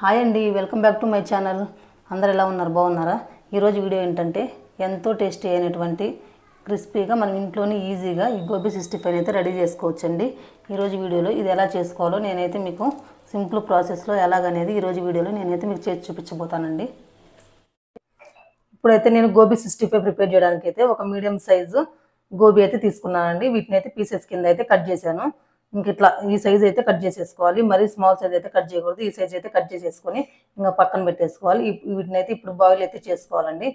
Hi అండి, welcome back to my channel. అందరు ఎలా ఉన్నారు? బాగున్నారా? ఈరోజు వీడియో ఏంటంటే ఎంతో టేస్టీ అయినటువంటి క్రిస్పీగా మనం ఇంట్లోనే ఈజీగా ఈ గోబీ 65 అయితే రెడీ చేసుకోవచ్చండి. ఈరోజు వీడియోలో ఇది ఎలా చేసుకోవాలో నేనైతే మీకు సింపుల్ ప్రాసెస్లో ఎలాగనేది ఈరోజు వీడియోలో నేనైతే మీకు చేసి చూపించబోతానండి. ఇప్పుడైతే నేను గోబీ 65 ప్రిపేర్ చేయడానికి అయితే ఒక మీడియం సైజు గోబీ అయితే తీసుకున్నానండి. వీటిని అయితే పీసెస్ కింద అయితే కట్ చేశాను. ఇంక ఇట్లా ఈ సైజ్ అయితే కట్ చేసేసుకోవాలి. మరి స్మాల్ సైజ్ అయితే కట్ చేయకూడదు. ఈ సైజ్ అయితే కట్ చేసేసుకొని ఇంకా పక్కన పెట్టేసుకోవాలి. వీటిని అయితే ఇప్పుడు బాయిల్ అయితే చేసుకోవాలండి.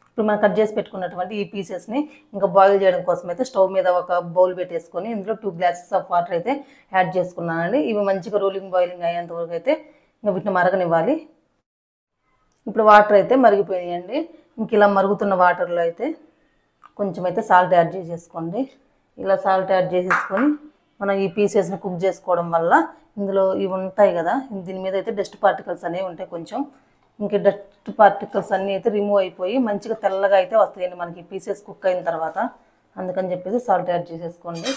ఇప్పుడు మనం కట్ చేసి పెట్టుకున్నటువంటి ఈ పీసెస్ని ఇంకా బాయిల్ చేయడం కోసం అయితే స్టవ్ మీద ఒక బౌల్ పెట్టేసుకొని ఇందులో 2 గ్లాసెస్ ఆఫ్ వాటర్ అయితే యాడ్ చేసుకున్నానండి. ఇవి మంచిగా బాయిలింగ్ అయ్యేంత వరకు అయితే ఇంకా వీటిని మరగనివ్వాలి. ఇప్పుడు వాటర్ అయితే మరిగిపోయాయండి. ఇంక ఇలా మరుగుతున్న వాటర్లో అయితే కొంచెం అయితే సాల్ట్ యాడ్ చేసేసుకోండి. ఇలా సాల్ట్ యాడ్ చేసేసుకొని మనం ఈ పీసెస్ని కుక్ చేసుకోవడం వల్ల ఇందులో ఇవి ఉంటాయి కదా, దీని మీద అయితే డస్ట్ పార్టికల్స్ అనేవి ఉంటాయి. కొంచెం ఇంక డస్ట్ పార్టికల్స్ అన్నీ అయితే రిమూవ్ అయిపోయి మంచిగా తెల్లగా అయితే వస్తాయండి మనకి పీసెస్ కుక్ అయిన తర్వాత. అందుకని చెప్పేసి సాల్ట్ యాడ్ చేసేసుకోండి.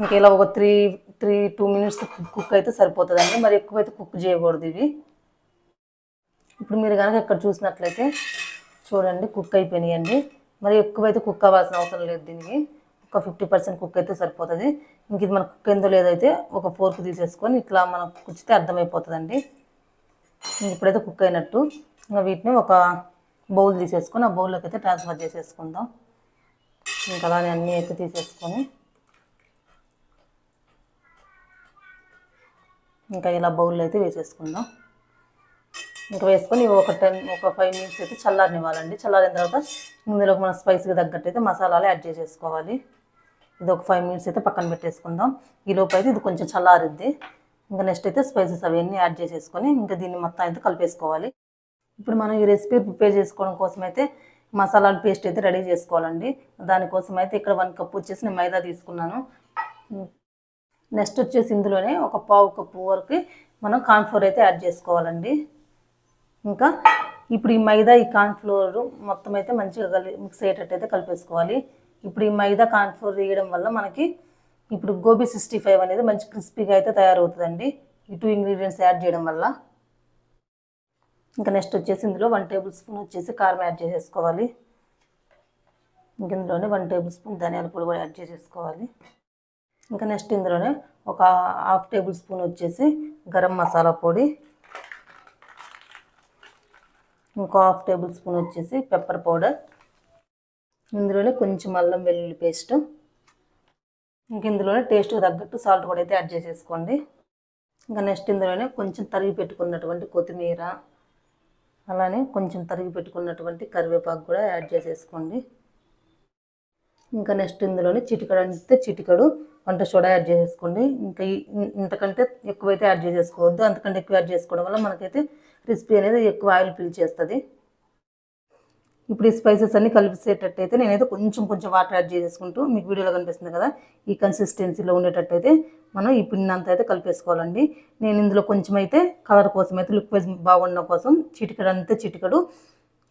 ఇంక ఇలా ఒక 2 మినిట్స్ కుక్ అయితే సరిపోతుందండి. మరి ఎక్కువైతే కుక్ చేయకూడదు ఇవి. ఇప్పుడు మీరు కనుక ఇక్కడ చూసినట్లయితే చూడండి, కుక్ అయిపోయినాయండి. మరి ఎక్కువైతే కుక్ అవ్వాల్సిన అవసరం లేదు. దీనికి ఒక 50% కుక్ అయితే సరిపోతుంది. ఇంక ఇది మనకు కుక్ ఎంతో లేదైతే ఒక ఫోర్క్ తీసేసుకొని ఇట్లా మనం కుచ్చితే అర్థమైపోతుందండి. ఇప్పుడైతే కుక్ అయినట్టు. ఇంకా వీటిని ఒక బౌల్ తీసేసుకొని ఆ బౌల్లోకి అయితే ట్రాన్స్ఫర్ చేసేసుకుందాం. ఇంకా అలానే అన్నీ అయితే తీసేసుకొని ఇంకా ఇలా బౌల్లో అయితే వేసేసుకుందాం. ఇంకా వేసుకొని ఒక 5 మినిట్స్ అయితే చల్లారనివ్వాలండి. చల్లారిన తర్వాత ఇందులో మన స్పైస్కి తగ్గట్టు అయితే మసాలాలు యాడ్ చేసేసుకోవాలి. ఇది ఒక 5 మినిట్స్ అయితే పక్కన పెట్టేసుకుందాం. ఈ లోపు అయితే ఇది కొంచెం చల్లారిద్ది. ఇంకా నెక్స్ట్ అయితే స్పైసెస్ అవన్నీ యాడ్ చేసేసుకొని ఇంకా దీన్ని మొత్తం అయితే కలిపేసుకోవాలి. ఇప్పుడు మనం ఈ రెసిపీ ప్రిపేర్ చేసుకోవడం కోసం అయితే మసాలాల పేస్ట్ అయితే రెడీ చేసుకోవాలండి. దానికోసం అయితే ఇక్కడ 1 కప్ వచ్చేసి నేను మైదా తీసుకున్నాను. నెక్స్ట్ వచ్చేసి ఇందులోనే ఒక 1/2 కప్పు వరకు మనం కార్న్ఫ్లోర్ అయితే యాడ్ చేసుకోవాలండి. ఇంకా ఇప్పుడు ఈ మైదా ఈ కార్న్ఫ్లోర్ మొత్తం అయితే మంచిగా మిక్స్ అయ్యేటట్టు అయితే కలిపేసుకోవాలి. ఇప్పుడు ఈ మైదా కార్న్ఫ్లోర్ వేయడం వల్ల మనకి ఇప్పుడు గోబీ 65 అనేది మంచి క్రిస్పీగా అయితే తయారవుతుందండి, ఈ 2 ఇంగ్రీడియంట్స్ యాడ్ చేయడం వల్ల. ఇంకా నెక్స్ట్ వచ్చేసి ఇందులో 1 టేబుల్ స్పూన్ వచ్చేసి కారం యాడ్ చేసేసుకోవాలి. ఇంక ఇందులోనే 1 టేబుల్ స్పూన్ ధనియాల పొడి కూడా యాడ్ చేసేసుకోవాలి. ఇంకా నెక్స్ట్ ఇందులోనే ఒక 1/2 టేబుల్ స్పూన్ వచ్చేసి గరం మసాలా పొడి, ఇంకో 1/2 టేబుల్ స్పూన్ వచ్చేసి పెప్పర్ పౌడర్, ఇందులోనే కొంచెం అల్లం వెల్లుల్లి పేస్ట్, ఇంక ఇందులోనే టేస్ట్కి తగ్గట్టు సాల్ట్ కూడా అయితే యాడ్ చేసేసుకోండి. ఇంకా నెక్స్ట్ ఇందులోనే కొంచెం తరిగి పెట్టుకున్నటువంటి కొత్తిమీర, అలానే కొంచెం తరిగి పెట్టుకున్నటువంటి కరివేపాకు కూడా యాడ్ చేసేసుకోండి. ఇంకా నెక్స్ట్ ఇందులోనే చిటికడు వంట సోడా యాడ్ చేసేసుకోండి. ఇంకా ఇంతకంటే ఎక్కువైతే యాడ్ చేసేసుకోవద్దు. అంతకంటే ఎక్కువ యాడ్ చేసుకోవడం వల్ల మనకైతే రెసిపీ అనేది ఎక్కువ ఆయిల్ పీల్చేస్తుంది. ఇప్పుడు ఈ స్పైసెస్ అన్ని కలిపేసేటట్టు అయితే నేనైతే కొంచెం వాటర్ యాడ్ చేసేసుకుంటూ మీకు వీడియోలో కనిపిస్తుంది కదా, ఈ కన్సిస్టెన్సీలో ఉండేటట్టు అయితే మనం ఈ పిండి అంతా అయితే కలిపేసుకోవాలండి. నేను ఇందులో కొంచెం అయితే కలర్ కోసం అయితే లిక్విడ్ బాగుండడం కోసం చిటికడు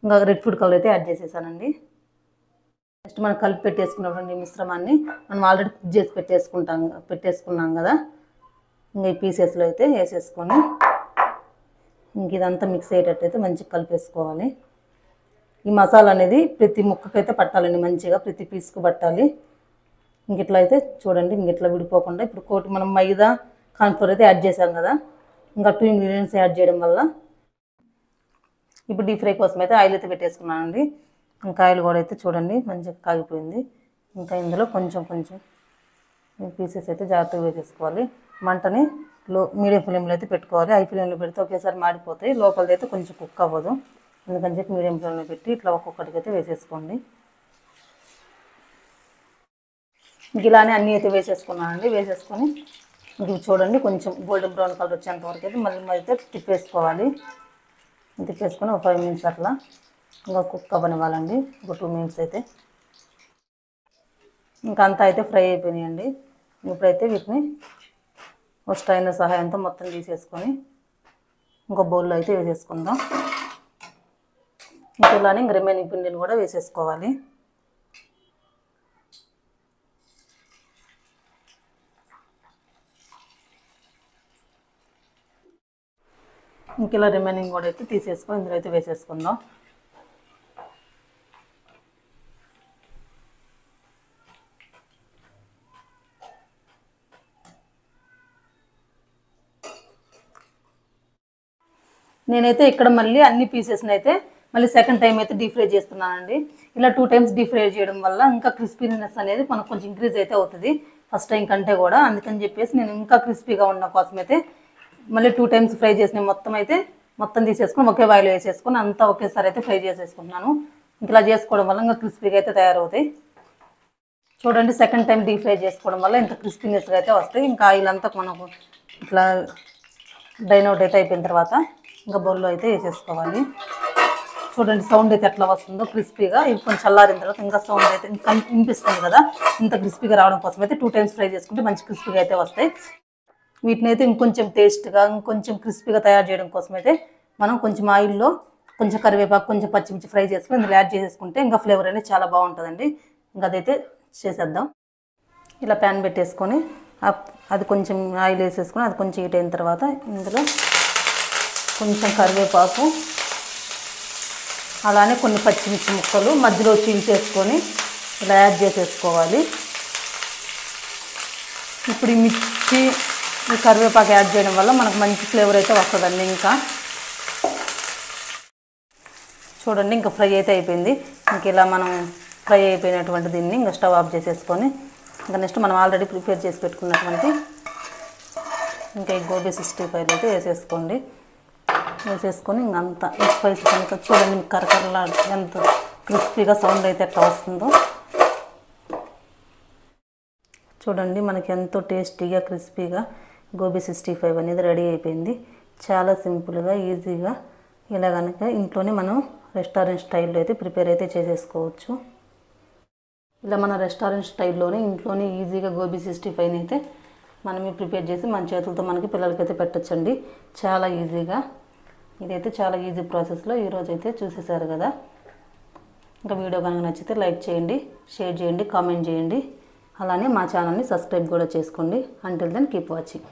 ఇంకా రెడ్ ఫుడ్ కలర్ అయితే యాడ్ చేసేసానండి. నెక్స్ట్ మనం కలిపి పెట్టేసుకున్నటువంటి మిశ్రమాన్ని మనం ఆల్రెడీ కుక్ చేసి పెట్టేసుకున్నాం కదా, ఇంకా ఈ పీసెస్లో అయితే వేసేసుకొని ఇంక ఇదంతా మిక్స్ అయ్యేటట్టు అయితే మంచిగా కలిపేసుకోవాలి. ఈ మసాలా అనేది ప్రతి ముక్కకైతే పట్టాలండి, మంచిగా ప్రతి పీస్కు పట్టాలి. ఇంక ఇట్లా అయితే చూడండి, ఇంక ఇట్లా విడిపోకుండా ఇప్పుడు మనం మైదా కార్న్ఫ్లోర్ అయితే యాడ్ చేసాం కదా, ఇంకా 2 ఇంగ్రీడియంట్స్ యాడ్ చేయడం వల్ల ఇప్పుడు డీప్ ఫ్రై కోసం అయితే ఆయిల్ అయితే పెట్టేసుకున్నానండి. ఇంకా ఆయిల్ కూడా అయితే చూడండి మంచిగా కాగిపోయింది. ఇంకా ఇందులో కొంచెం పీసెస్ అయితే జాగ్రత్తగా వేసేసుకోవాలి. మంటని మీడియం ఫ్లేమ్లో అయితే పెట్టుకోవాలి. హై ఫ్లేమ్లో పెడితే ఒకేసారి మాడిపోతాయి, లోపలిది అయితే కొంచెం కుక్ అవ్వదు. అందుకని చెప్పి మీడియం ఫ్లేమ్లో పెట్టి ఇట్లా ఒక్కొక్కటికి అయితే వేసేసుకోండి. ఇంక ఇలానే అన్నీ అయితే వేసేసుకున్నానండి. వేసేసుకొని ఇంక చూడండి కొంచెం గోల్డెన్ బ్రౌన్ కలర్ వచ్చేంత వరకు అయితే మళ్ళీ అయితే తిప్పేసుకోవాలి. తిప్పేసుకొని ఒక 5 మినిట్స్ అట్లా ఇంకా కుక్ అవ్వనివ్వాలండి. ఒక 2 మినిట్స్ అయితే ఇంకా అంతా అయితే ఫ్రై అయిపోయినాయండి. ఇప్పుడైతే వీటిని ఒక స్ట్రైనర్ సహాయంతో మొత్తం తీసేసుకొని ఇంకో బౌల్లో అయితే వేసేసుకుందాం. ఇంకా ఇలానే ఇంక రిమైనింగ్ పిండిని కూడా వేసేసుకోవాలి. ఇంక ఇలా రిమైనింగ్ కూడా అయితే తీసేసుకొని ఇందులో అయితే వేసేసుకుందాం. నేనైతే ఇక్కడ మళ్ళీ అన్ని పీసెస్ని అయితే మళ్ళీ సెకండ్ టైం అయితే డీప్ ఫ్రై చేస్తున్నానండి. ఇలా 2 times డీప్ ఫ్రై చేయడం వల్ల ఇంకా క్రిస్పీనెస్ అనేది మనకు కొంచెం ఇంక్రీజ్ అయితే అవుతుంది ఫస్ట్ టైం కంటే కూడా. అందుకని చెప్పేసి నేను ఇంకా క్రిస్పీగా ఉన్న కోసం అయితే మళ్ళీ 2 times ఫ్రై చేసిన మొత్తం తీసేసుకొని ఒకే ఆయిల్ వేసేసుకొని అంతా ఒకేసారి అయితే ఫ్రై చేసేసుకుంటున్నాను. ఇలా చేసుకోవడం వల్ల ఇంకా క్రిస్పీగా అయితే తయారవుతాయి. చూడండి, సెకండ్ టైం డీప్ ఫ్రై చేసుకోవడం వల్ల ఇంకా క్రిస్పీనెస్గా అయితే వస్తాయి. ఇంకా ఆయిల్ అంతా మనకు ఇట్లా డ్రైన్ అవుట్ అయితే అయిపోయిన తర్వాత ఇంకా బౌల్లో అయితే వేసేసుకోవాలి. చూడండి సౌండ్ అయితే ఎట్లా వస్తుందో క్రిస్పీగా. ఇవి కొంచెం చల్లారిన తర్వాత ఇంకా సౌండ్ అయితే ఇంకా వినిపిస్తుంది కదా. ఇంత క్రిస్పీగా రావడం కోసం అయితే 2 times ఫ్రై చేసుకుంటే మంచి క్రిస్పీగా అయితే వస్తాయి. వీటిని అయితే ఇంకొంచెం టేస్ట్గా ఇంకొంచెం క్రిస్పీగా తయారు చేయడం కోసం అయితే మనం కొంచెం ఆయిల్లో కొంచెం కరివేపాకు కొంచెం పచ్చిమిర్చి ఫ్రై చేసుకుని ఇందులో యాడ్ చేసేసుకుంటే ఇంకా ఫ్లేవర్ అనేది చాలా బాగుంటుందండి. ఇంకా అదైతే చేసేద్దాం. ఇలా ప్యాన్ పెట్టేసుకొని అది కొంచెం ఆయిల్ వేసేసుకొని అది కొంచెం హీట్ అయిన తర్వాత ఇందులో కొంచెం కరివేపాకు అలానే కొన్ని పచ్చిమిర్చి ముక్కలు మధ్యలో చీల్చేసుకొని ఇలా యాడ్ చేసేసుకోవాలి. ఇప్పుడు ఈ మిర్చి ఈ కరివేపాకు యాడ్ చేయడం వల్ల మనకు మంచి ఫ్లేవర్ అయితే వస్తుందండి. ఇంకా చూడండి ఇంకా ఫ్రై అయితే అయిపోయింది. ఇంక ఇలా మనం ఫ్రై అయిపోయినటువంటి దీన్ని ఇంకా స్టవ్ ఆఫ్ చేసేసుకొని ఇంకా నెక్స్ట్ మనం ఆల్రెడీ ప్రిపేర్ చేసి పెట్టుకున్నటువంటి ఇంకా ఈ గోబీ 65 అయితే వేసేసుకోండి. వేసేసుకొని ఇంకంతా స్పైసీ కనుక చూడండి కరకరలా ఎంత క్రిస్పీగా సౌండ్ అయితే ఎట్లా వస్తుందో చూడండి. మనకి ఎంతో టేస్టీగా క్రిస్పీగా గోబీ 65 అనేది రెడీ అయిపోయింది. చాలా సింపుల్గా ఈజీగా ఇలా కనుక ఇంట్లోనే మనం రెస్టారెంట్ స్టైల్లో అయితే ప్రిపేర్ అయితే చేసేసుకోవచ్చు. ఇలా మన రెస్టారెంట్ స్టైల్లోనే ఇంట్లోనే ఈజీగా గోబీ 65 అయితే మనమే ప్రిపేర్ చేసి మన చేతులతో మనకి పిల్లలకైతే పెట్టచ్చండి. చాలా ఈజీగా ఇదైతే చాలా ఈజీ ప్రాసెస్లో ఈరోజు అయితే చూసేసారు కదా. ఇంకా వీడియో కనుక నచ్చితే లైక్ చేయండి, షేర్ చేయండి, కామెంట్ చేయండి. అలానే మా ఛానల్ని సబ్స్క్రైబ్ కూడా చేసుకోండి. Until then keep watching.